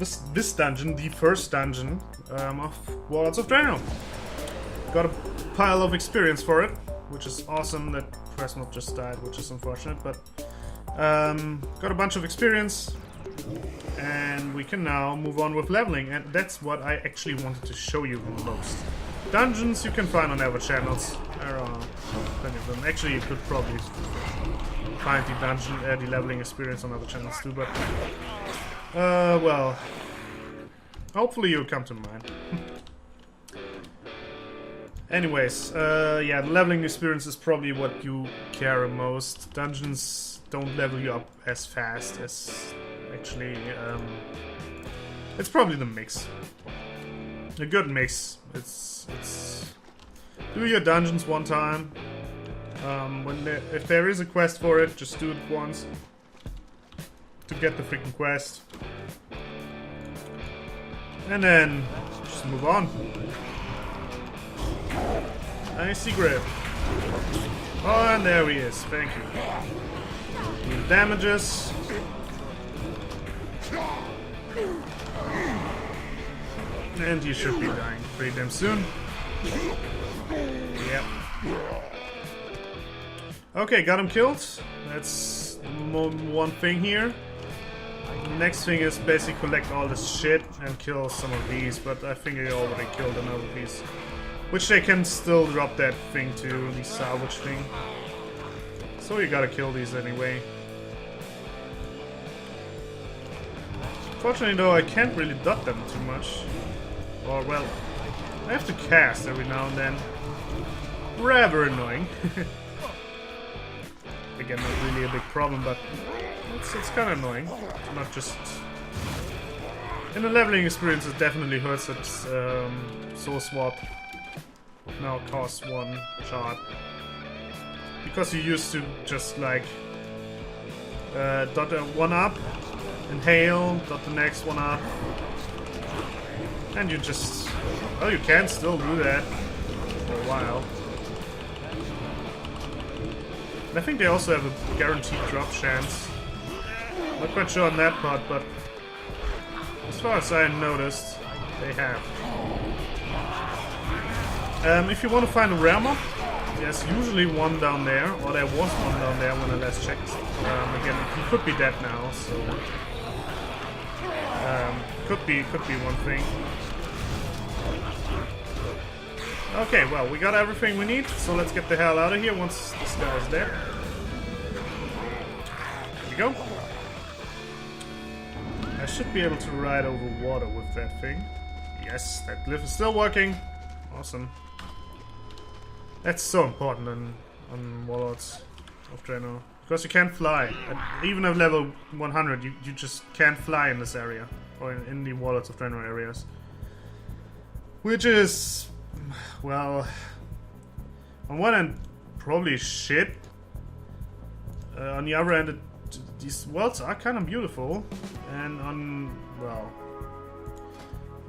this dungeon, the first dungeon of Warlords of Dreanor. Got a pile of experience for it, which is awesome. That Presmod just died, which is unfortunate, but got a bunch of experience, and we can now move on with leveling, and that's what I actually wanted to show you the most. Dungeons you can find on other channels. There are plenty of them. Actually, you could probably find the dungeon, the leveling experience on other channels too, but well, hopefully you'll come to mind. Anyways, yeah, the leveling experience is probably what you care most. Dungeons don't level you up as fast as actually. It's probably the mix. A good mix. It's do your dungeons one time. If there is a quest for it, just do it once to get the freaking quest, and then just move on. Nice secret. Oh, and there he is. Thank you. Deal damages. And you should be dying pretty damn soon. Yep. Okay, got him killed. That's one thing here. The next thing is basically collect all this shit and kill some of these, but I think I already killed another piece. Which they can still drop that thing too, the salvage thing. So you gotta kill these anyway. Fortunately though, I can't really dot them too much. Or well, I have to cast every now and then. Rather annoying. Again, not really a big problem, but it's kind of annoying. Not just... In the leveling experience, it definitely hurts that soul swap now costs 1 shard. Because you used to just like dot one up, inhale, dot the next one up, and you just... Well, you can still do that for a while. And I think they also have a guaranteed drop chance. Not quite sure on that part, but as far as I noticed, they have. If you want to find a rare mob, there's usually one down there, or there was one down there when I last checked. Again, he could be dead now, so could be one thing. Okay, well, we got everything we need, so let's get the hell out of here once this guy is dead. There we go. I should be able to ride over water with that thing. Yes, that glyph is still working. Awesome. That's so important on Warlords of Dreanor. Because you can't fly. Even at level 100, you just can't fly in this area. Or in the Warlords of Dreanor areas. Which is... well, on one end, probably shit. On the other end, these worlds are kind of beautiful, and on, well,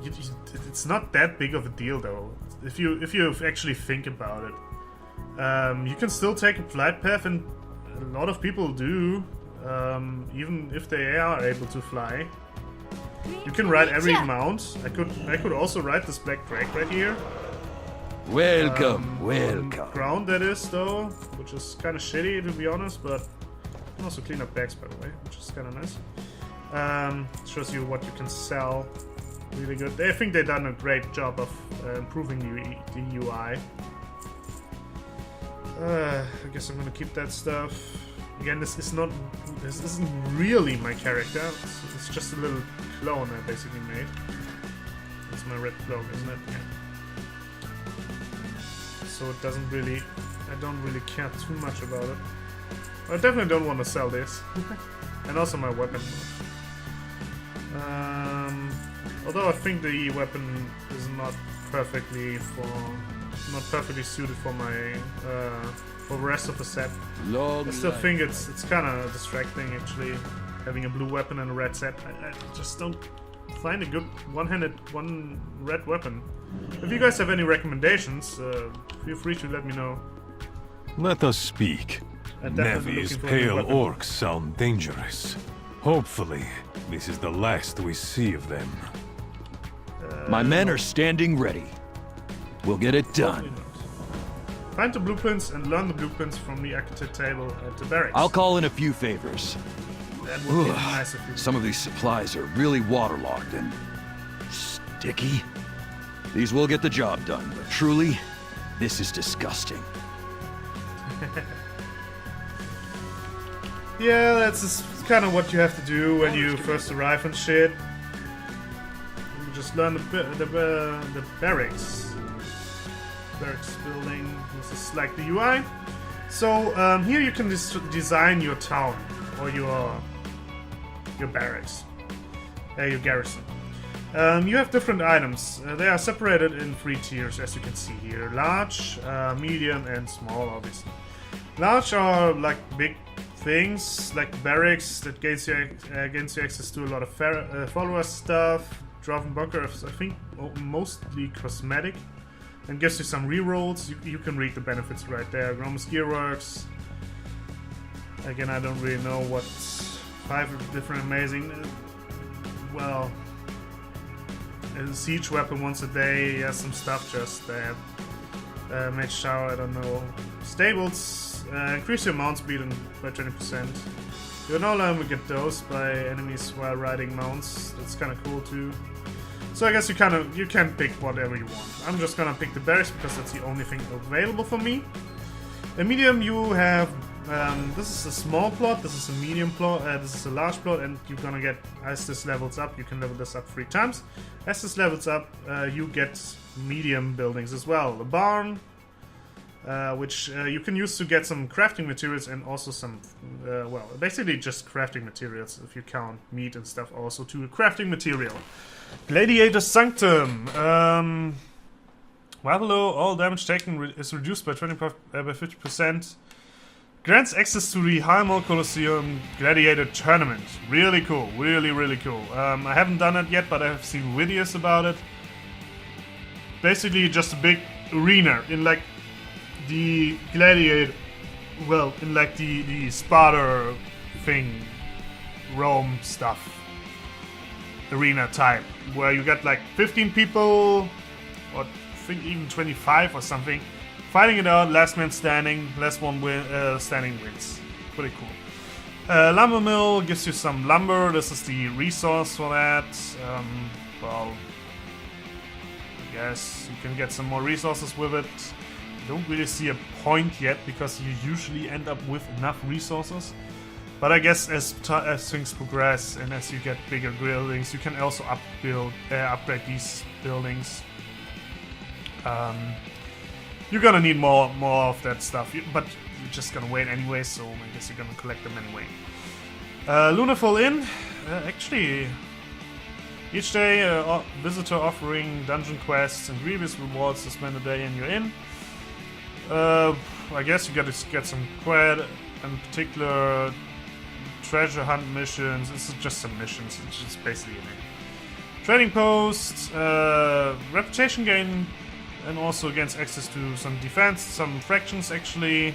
it's not that big of a deal though. If you actually think about it, you can still take a flight path, and a lot of people do, even if they are able to fly. You can ride every mount. I could also ride this black drake right here. Welcome, welcome. Ground that is though, which is kind of shitty to be honest, but you can also clean up bags by the way, which is kind of nice. Shows you what you can sell. Really good. I think they've done a great job of improving the UI. I guess I'm gonna keep that stuff. Again, this isn't really my character. It's just a little clone I basically made. It's my red cloak, isn't it? Yeah. So it doesn't really... I don't really care too much about it. I definitely don't want to sell this. And also my weapon. Although I think the weapon is not perfectly suited for my for the rest of the set. I still think it's kind of distracting actually, having a blue weapon and a red set. I just don't find a good one red weapon. If you guys have any recommendations, feel free to let me know. Let us speak. Nevi's pale orcs sound dangerous. Hopefully, this is the last we see of them. My men are standing ready. We'll get it Probably done. not. Find the blueprints and learn the blueprints from the architect table at the barracks. I'll call in a few favors. That would be nice if you Some of these supplies are really waterlogged and sticky. These will get the job done, but truly, this is disgusting. Yeah, that's kind of what you have to do when you first arrive and shit. You just learn the barracks. Barracks building. This is like the UI. So here you can design your town or your barracks, your garrison. You have different items. They are separated in 3 tiers, as you can see here: large, medium, and small. Obviously, large are like big things, like barracks that gains you access to a lot of follower stuff. Draven bunker, I think, mostly cosmetic, and gives you some rerolls. You can read the benefits right there. Gromus Gearworks. Again, I don't really know what 5 different amazing. Well, a siege weapon once a day. Yeah, some stuff just there. Mage shower, I don't know. Stables, increase your mount speed by 20%. You no longer get dosed by enemies while riding mounts. That's kind of cool too. So I guess you can pick whatever you want. I'm just gonna pick the barracks because that's the only thing available for me. In medium, you have this is a small plot, this is a medium plot, this is a large plot, and you're gonna get, as this levels up, you can level this up 3 times. As this levels up, you get medium buildings as well. The barn, which you can use to get some crafting materials and also some, well, basically just crafting materials if you count meat and stuff also to a crafting material. Gladiator Sanctum. While below, all damage taken is reduced by 50%. Grants access to the Heimel Colosseum Gladiator Tournament. Really cool. Really cool. I haven't done it yet, but I have seen videos about it. Basically just a big arena in like the Gladiator... Well, in like the Sparta thing. Rome stuff. Arena type. Where you got like 15 people, or I think even 25 or something, fighting it out, last man standing, last one standing wins. Pretty cool. Lumber mill gives you some lumber. This is the resource for that. Well, I guess you can get some more resources with it. I don't really see a point yet because you usually end up with enough resources. But I guess as things progress and as you get bigger buildings, you can also upgrade these buildings. You're gonna need more of that stuff, but you're just gonna wait anyway, so I guess you're gonna collect them anyway. Lunafall Inn, actually, each day visitor offering dungeon quests and grievous rewards to spend a day in your inn. I guess you gotta get some cred, in particular treasure hunt missions. This is just some missions, it's just basically an inn. Trading post, reputation gain, and also gains access to some defense, some fractions actually.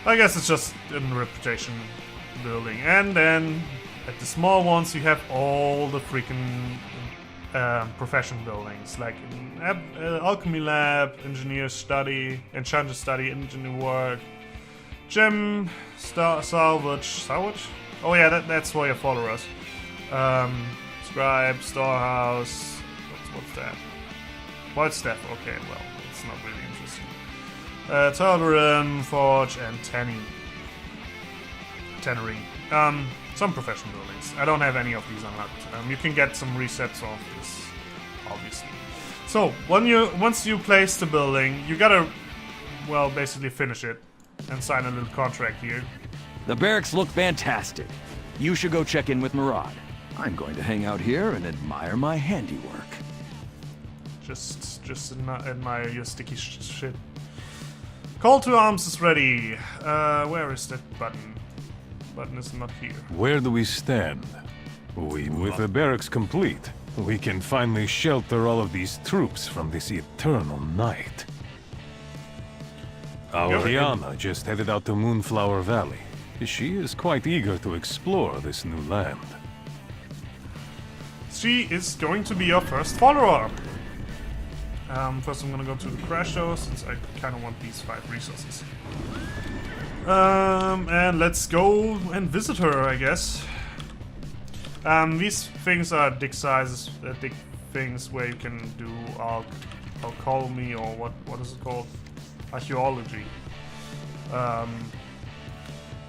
I guess it's just a reputation building. And then at the small ones you have all the freaking profession buildings, like alchemy lab, engineer study, enchanter study, engineer work, gem, salvage. Oh yeah, that's why you follow us. Scribe, storehouse. What's that? White staff. Okay, well, it's not really interesting. Tal'darim, forge, and tannery. Some professional buildings. I don't have any of these unlocked. You can get some resets of this, obviously. So once you place the building, you gotta, well, basically finish it and sign a little contract here. The barracks look fantastic. You should go check in with Murad. I'm going to hang out here and admire my handiwork. Just admire your sticky shit. Call to arms is ready. Where is that button? Button is not here. Where do we stand? With the barracks complete, we can finally shelter all of these troops from this eternal night. Our Liana just headed out to Moonflower Valley. She is quite eager to explore this new land. She is going to be our first follower. First I'm gonna go to the crash though, since I kind of want these 5 resources. And let's go and visit her, I guess. These things are dick sizes, dick things where you can do alchemy, or what is it called? Archaeology.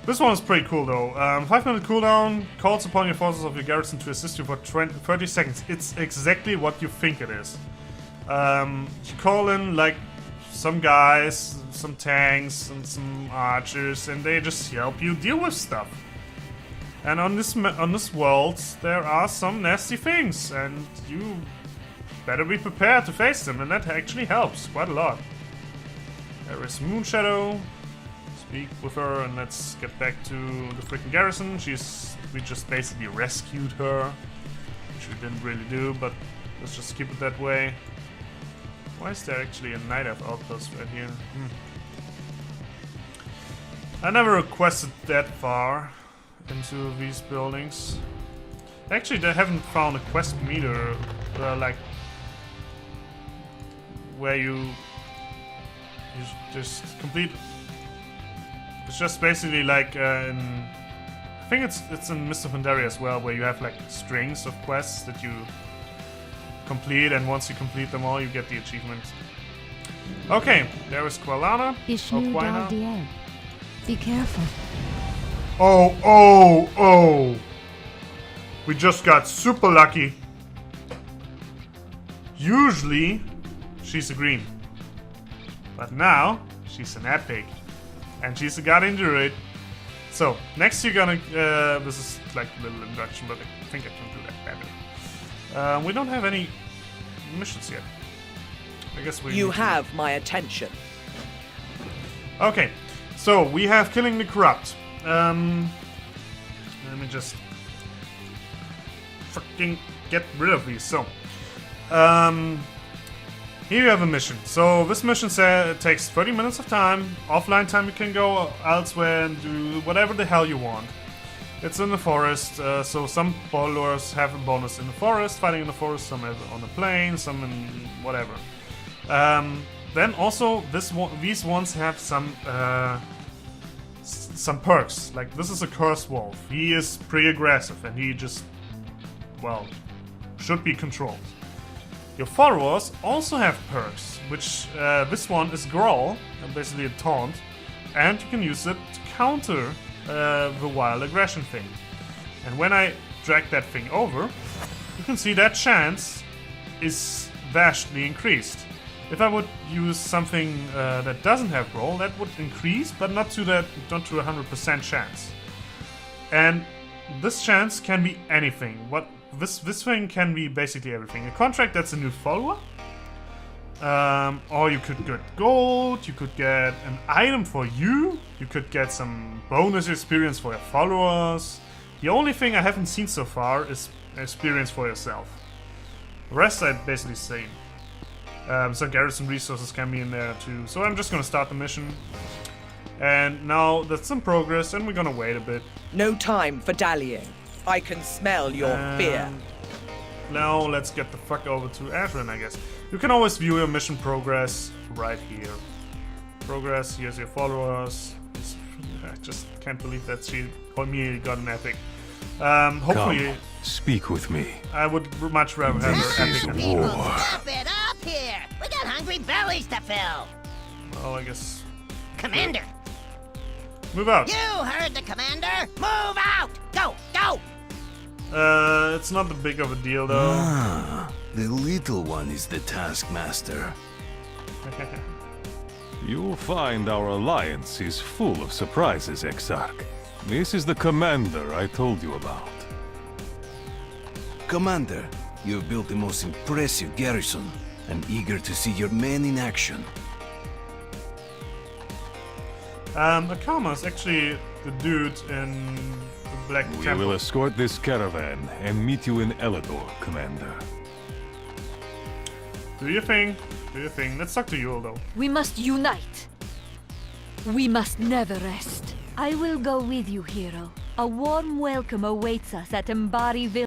This one is pretty cool though. 5-minute cooldown, calls upon your forces of your garrison to assist you for 30 seconds. It's exactly what you think it is. You call in like some guys, some tanks, and some archers, and they just help you deal with stuff. And on this world, there are some nasty things, and you better be prepared to face them, and that actually helps quite a lot. There is Moonshadow. Speak with her, and let's get back to the freaking garrison. We just basically rescued her, which we didn't really do, but let's just keep it that way. Why is there actually a night elf outpost right here? I never requested that far into these buildings. Actually, they haven't found a quest meter, like where you just complete. It's just basically like in, I think it's in Mist of Pandaria as well, where you have like strings of quests that you complete, and once you complete them all, you get the achievement. Okay, there is Quilana. Ishnu Daldiel. Be careful. Oh! We just got super lucky. Usually, she's a green, but now she's an epic. And she's a guardian druid. So, next you're gonna... this is like a little introduction, but I think I can do that better. We don't have any missions yet. I guess we... You have my attention. Okay, so we have Killing the Corrupt. Let me just... fucking get rid of these. So, here you have a mission. So this mission takes 30 minutes of time. Offline time you can go elsewhere and do whatever the hell you want. It's in the forest, so some followers have a bonus in the forest, fighting in the forest, some have on the plain, some in whatever. Then also these ones have some perks. Like this is a cursed wolf. He is pretty aggressive and he just, well, should be controlled. Your followers also have perks, which this one is Growl, basically a taunt, and you can use it to counter the wild aggression thing. And when I drag that thing over, you can see that chance is vastly increased. If I would use something that doesn't have Growl, that would increase, but not to 100% chance. And this chance can be anything. This thing can be basically everything. A contract that's a new follower. Or you could get gold, you could get an item for you, you could get some bonus experience for your followers. The only thing I haven't seen so far is experience for yourself. The rest I basically seen. Some garrison resources can be in there too. So I'm just gonna start the mission. And now that's in progress and we're gonna wait a bit. No time for dallying. I can smell your fear. Now let's get the fuck over to Adrian, I guess. You can always view your mission progress right here. Progress, here's your followers. I just can't believe that she immediately got an epic. Hopefully... Come, speak with me. I would much rather have her This epic. is war. Step it up here! We got hungry bellies to fill! Well, I guess... Commander! Move out! You heard the commander! Move out! Go! Go! It's not that big of a deal, though. Ah, the little one is the taskmaster. You'll find our alliance is full of surprises, Exarch. This is the commander I told you about. Commander, you have built the most impressive garrison. I'm eager to see your men in action. Akama is actually the dude in the Black We Temple. will escort this caravan and meet you in Elador, Commander. Do your thing. Do your thing. Let's talk to Yul, though. We must unite. We must never rest. I will go with you, hero. A warm welcome awaits us at Embari Village.